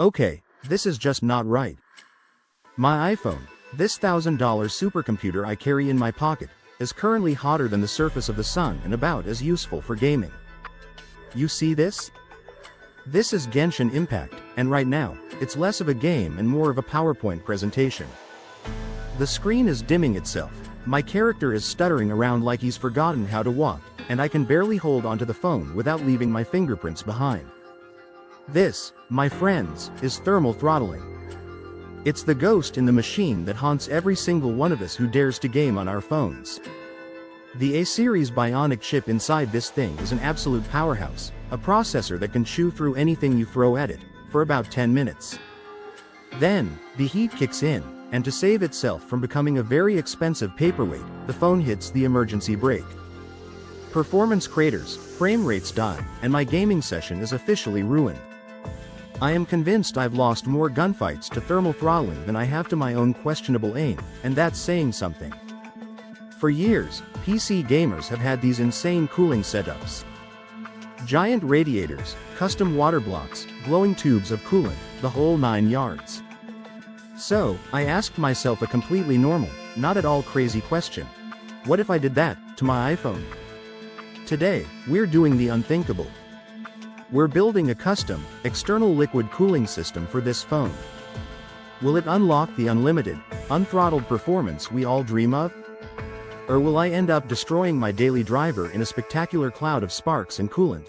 Okay, this is just not right. My iPhone, this $1,000 supercomputer I carry in my pocket, is currently hotter than the surface of the sun and about as useful for gaming. You see this? This is Genshin Impact, and right now, it's less of a game and more of a PowerPoint presentation. The screen is dimming itself, my character is stuttering around like he's forgotten how to walk, and I can barely hold onto the phone without leaving my fingerprints behind. This, my friends, is thermal throttling. It's the ghost in the machine that haunts every single one of us who dares to game on our phones. The A-series bionic chip inside this thing is an absolute powerhouse, a processor that can chew through anything you throw at it, for about 10 minutes. Then, the heat kicks in, and to save itself from becoming a very expensive paperweight, the phone hits the emergency brake. Performance craters, frame rates die, and my gaming session is officially ruined. I am convinced I've lost more gunfights to thermal throttling than I have to my own questionable aim, and that's saying something. For years, PC gamers have had these insane cooling setups. Giant radiators, custom water blocks, glowing tubes of coolant, the whole 9 yards. So, I asked myself a completely normal, not at all crazy question. What if I did that, to my iPhone? Today, we're doing the unthinkable. We're building a custom, external liquid cooling system for this phone. Will it unlock the unlimited, unthrottled performance we all dream of? Or will I end up destroying my daily driver in a spectacular cloud of sparks and coolant?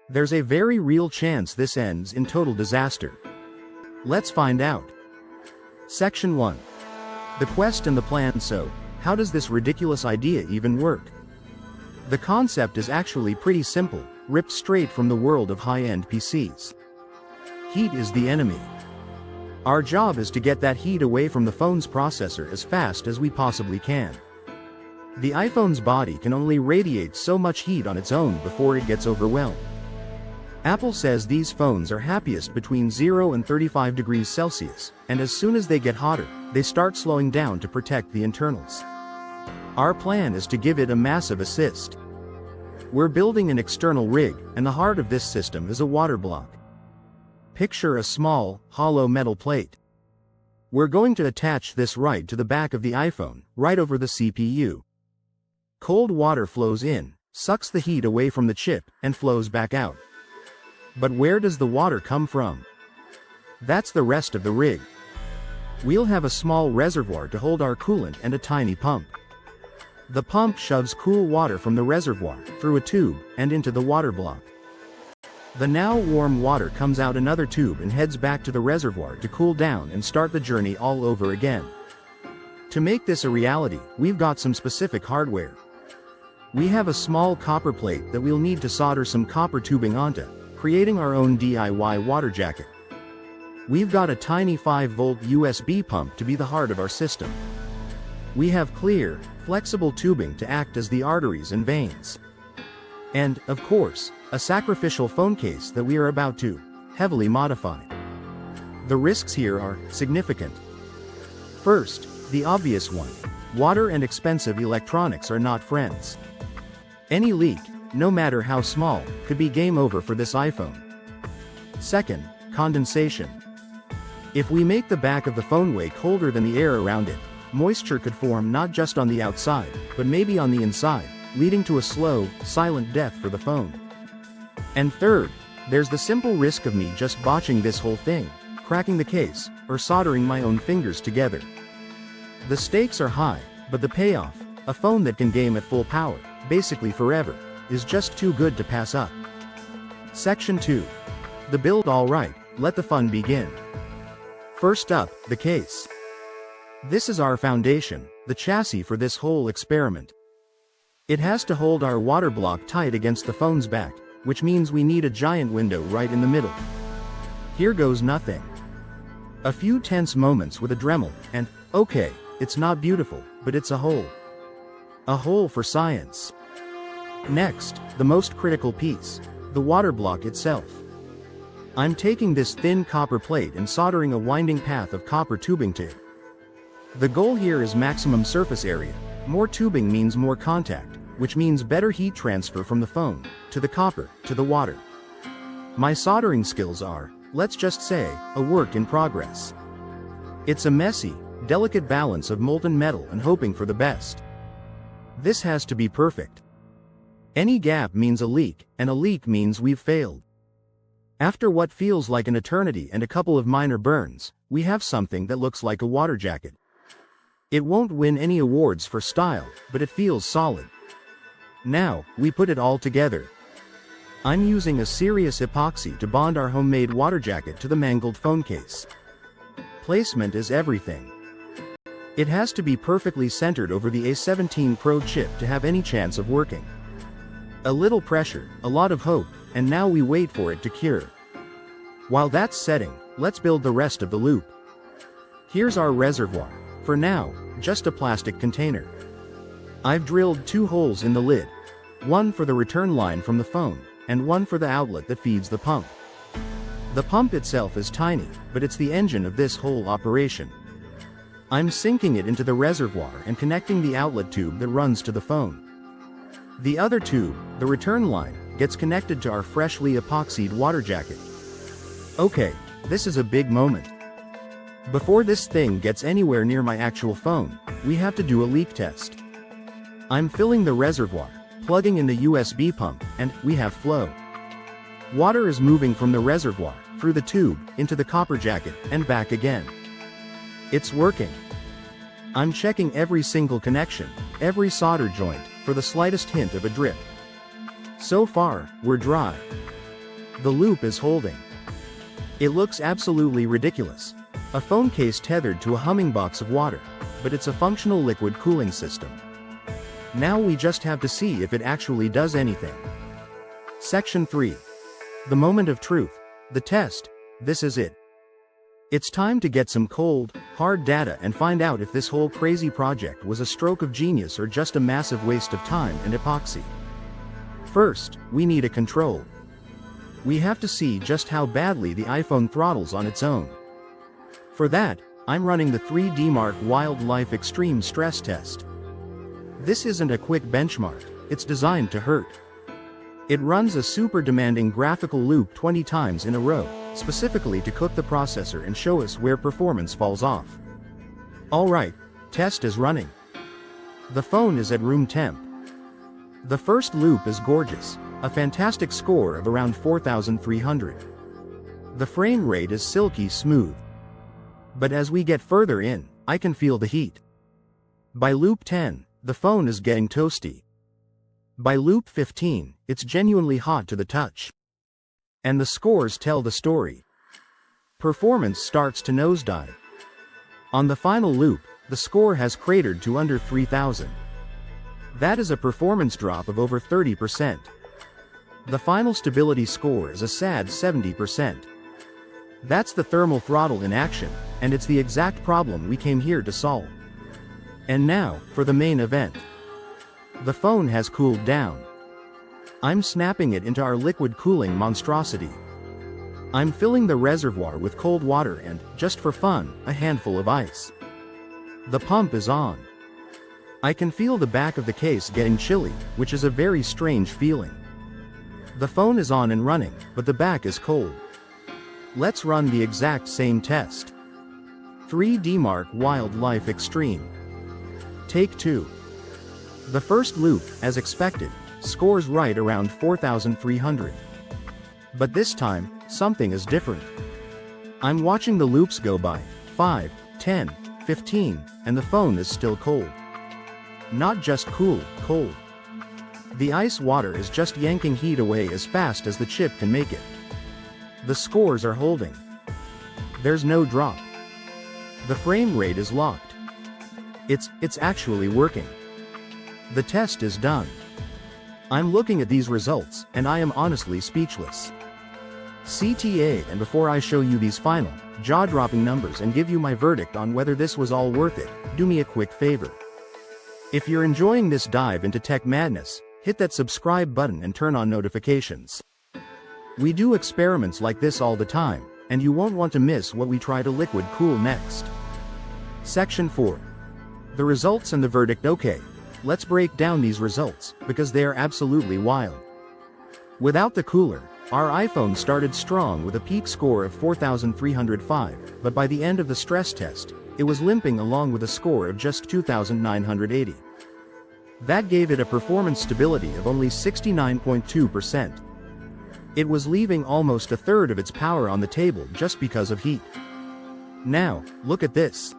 There's a very real chance this ends in total disaster. Let's find out. Section 1. The quest and the plan. So, how does this ridiculous idea even work? The concept is actually pretty simple, ripped straight from the world of high-end PCs. Heat is the enemy. Our job is to get that heat away from the phone's processor as fast as we possibly can. The iPhone's body can only radiate so much heat on its own before it gets overwhelmed. Apple says these phones are happiest between 0 and 35 degrees Celsius, and as soon as they get hotter, they start slowing down to protect the internals. Our plan is to give it a massive assist. We're building an external rig, and the heart of this system is a water block. Picture a small, hollow metal plate. We're going to attach this right to the back of the iPhone, right over the CPU. Cold water flows in, sucks the heat away from the chip, and flows back out. But where does the water come from? That's the rest of the rig. We'll have a small reservoir to hold our coolant and a tiny pump. The pump shoves cool water from the reservoir, through a tube, and into the water block. The now warm water comes out another tube and heads back to the reservoir to cool down and start the journey all over again. To make this a reality, we've got some specific hardware. We have a small copper plate that we'll need to solder some copper tubing onto, creating our own DIY water jacket. We've got a tiny 5-volt USB pump to be the heart of our system. We have clear, flexible tubing to act as the arteries and veins. And, of course, a sacrificial phone case that we are about to heavily modify. The risks here are significant. First, the obvious one. Water and expensive electronics are not friends. Any leak, no matter how small, could be game over for this iPhone. Second, condensation. If we make the back of the phone way colder than the air around it, moisture could form not just on the outside, but maybe on the inside, leading to a slow, silent death for the phone. And third, there's the simple risk of me just botching this whole thing, cracking the case, or soldering my own fingers together. The stakes are high, but the payoff, a phone that can game at full power, basically forever, is just too good to pass up. Section 2. The build. Alright, let the fun begin. First up, the case. This is our foundation, the chassis for this whole experiment. It has to hold our water block tight against the phone's back, which means we need a giant window right in the middle. Here goes nothing. A few tense moments with a Dremel, and, okay, it's not beautiful, but it's a hole. A hole for science. Next, the most critical piece, the water block itself. I'm taking this thin copper plate and soldering a winding path of copper tubing to it. The goal here is maximum surface area. More tubing means more contact, which means better heat transfer from the phone, to the copper, to the water. My soldering skills are Let's just say, a work in progress. It's a messy, delicate balance of molten metal and hoping for the best. This has to be perfect. Any gap means a leak, and a leak means we've failed. After what feels like an eternity and a couple of minor burns, we have something that looks like a water jacket. It won't win any awards for style, but it feels solid. Now, we put it all together. I'm using a serious epoxy to bond our homemade water jacket to the mangled phone case. Placement is everything. It has to be perfectly centered over the A17 Pro chip to have any chance of working. A little pressure, a lot of hope, and now we wait for it to cure. While that's setting, let's build the rest of the loop. Here's our reservoir. For now, just a plastic container. I've drilled 2 holes in the lid. One for the return line from the phone, and one for the outlet that feeds the pump. The pump itself is tiny, but it's the engine of this whole operation. I'm sinking it into the reservoir and connecting the outlet tube that runs to the phone. The other tube, the return line, gets connected to our freshly epoxied water jacket. Okay, this is a big moment. Before this thing gets anywhere near my actual phone, we have to do a leak test. I'm filling the reservoir, plugging in the USB pump, and we have flow. Water is moving from the reservoir, through the tube, into the copper jacket, and back again. It's working. I'm checking every single connection, every solder joint, for the slightest hint of a drip. So far, we're dry. The loop is holding. It looks absolutely ridiculous. A phone case tethered to a humming box of water, but it's a functional liquid cooling system. Now we just have to see if it actually does anything. Section 3. The moment of truth. The test. This is it. It's time to get some cold, hard data and find out if this whole crazy project was a stroke of genius or just a massive waste of time and epoxy. First, we need a control. We have to see just how badly the iPhone throttles on its own. For that, I'm running the 3DMark Wildlife Extreme Stress Test. This isn't a quick benchmark, it's designed to hurt. It runs a super demanding graphical loop 20 times in a row, specifically to cook the processor and show us where performance falls off. Alright, test is running. The phone is at room temp. The first loop is gorgeous, a fantastic score of around 4,300. The frame rate is silky smooth. But as we get further in, I can feel the heat. By loop 10, the phone is getting toasty. By loop 15, it's genuinely hot to the touch. And the scores tell the story. Performance starts to nosedive. On the final loop, the score has cratered to under 3,000. That is a performance drop of over 30%. The final stability score is a sad 70%. That's the thermal throttle in action, and it's the exact problem we came here to solve. And now, for the main event. The phone has cooled down. I'm snapping it into our liquid cooling monstrosity. I'm filling the reservoir with cold water and, just for fun, a handful of ice. The pump is on. I can feel the back of the case getting chilly, which is a very strange feeling. The phone is on and running, but the back is cold. Let's run the exact same test. 3DMark Wildlife Extreme. Take 2. The first loop, as expected, scores right around 4,300. But this time, something is different. I'm watching the loops go by, 5, 10, 15, and the phone is still cold. Not just cool, cold. The ice water is just yanking heat away as fast as the chip can make it. The scores are holding. There's no drop. The frame rate is locked. It's actually working. The test is done. I'm looking at these results, and I am honestly speechless. CTA, and before I show you these final, jaw-dropping numbers and give you my verdict on whether this was all worth it, do me a quick favor. If you're enjoying this dive into tech madness, hit that subscribe button and turn on notifications. We do experiments like this all the time, and you won't want to miss what we try to liquid cool next. Section 4. The results and the verdict. Okay, let's break down these results, because they are absolutely wild. Without the cooler, Our iPhone started strong with a peak score of 4,305, but by the end of the stress test, it was limping along with a score of just 2,980. That gave it a performance stability of only 69.2%. It was leaving almost a third of its power on the table just because of heat. Now, look at this.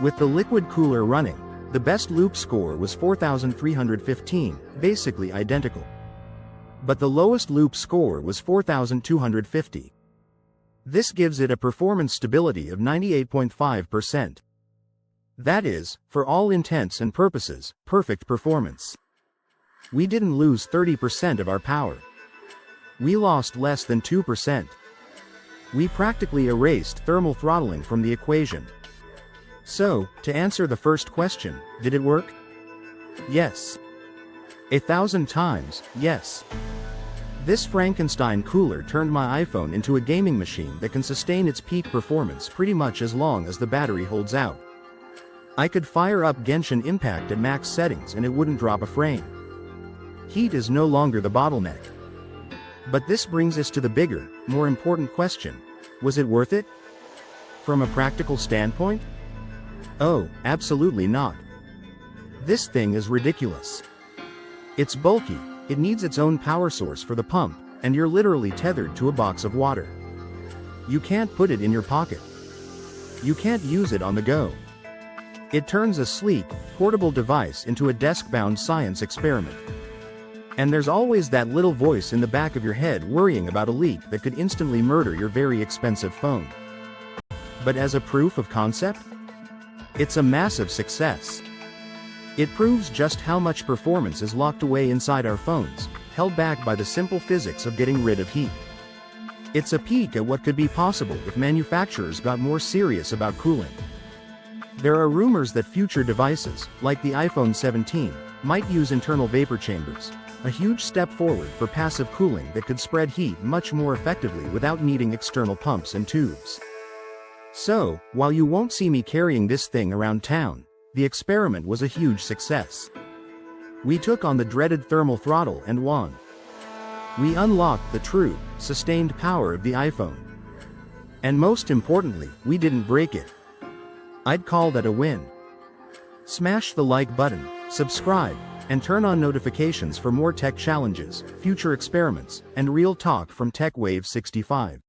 With the liquid cooler running, the best loop score was 4,315, basically identical. But the lowest loop score was 4,250. This gives it a performance stability of 98.5%. That is, for all intents and purposes, perfect performance. We didn't lose 30% of our power. We lost less than 2%. We practically erased thermal throttling from the equation. So, to answer the first question, did it work? Yes. 1,000 times, yes. This Frankenstein cooler turned my iPhone into a gaming machine that can sustain its peak performance pretty much as long as the battery holds out. I could fire up Genshin Impact at max settings and it wouldn't drop a frame. Heat is no longer the bottleneck. But this brings us to the bigger, more important question. Was it worth it? From a practical standpoint? Oh, absolutely not. This thing is ridiculous. It's bulky, it needs its own power source for the pump, and you're literally tethered to a box of water. You can't put it in your pocket. You can't use it on the go. It turns a sleek, portable device into a desk-bound science experiment. And there's always that little voice in the back of your head worrying about a leak that could instantly murder your very expensive phone. But as a proof of concept? It's a massive success. It proves just how much performance is locked away inside our phones, held back by the simple physics of getting rid of heat. It's a peek at what could be possible if manufacturers got more serious about cooling. There are rumors that future devices, like the iPhone 17, might use internal vapor chambers, a huge step forward for passive cooling that could spread heat much more effectively without needing external pumps and tubes. So, while you won't see me carrying this thing around town, the experiment was a huge success. We took on the dreaded thermal throttle and won. We unlocked the true, sustained power of the iPhone. And most importantly, we didn't break it. I'd call that a win. Smash the like button, subscribe, and turn on notifications for more tech challenges, future experiments, and real talk from TechWave 65.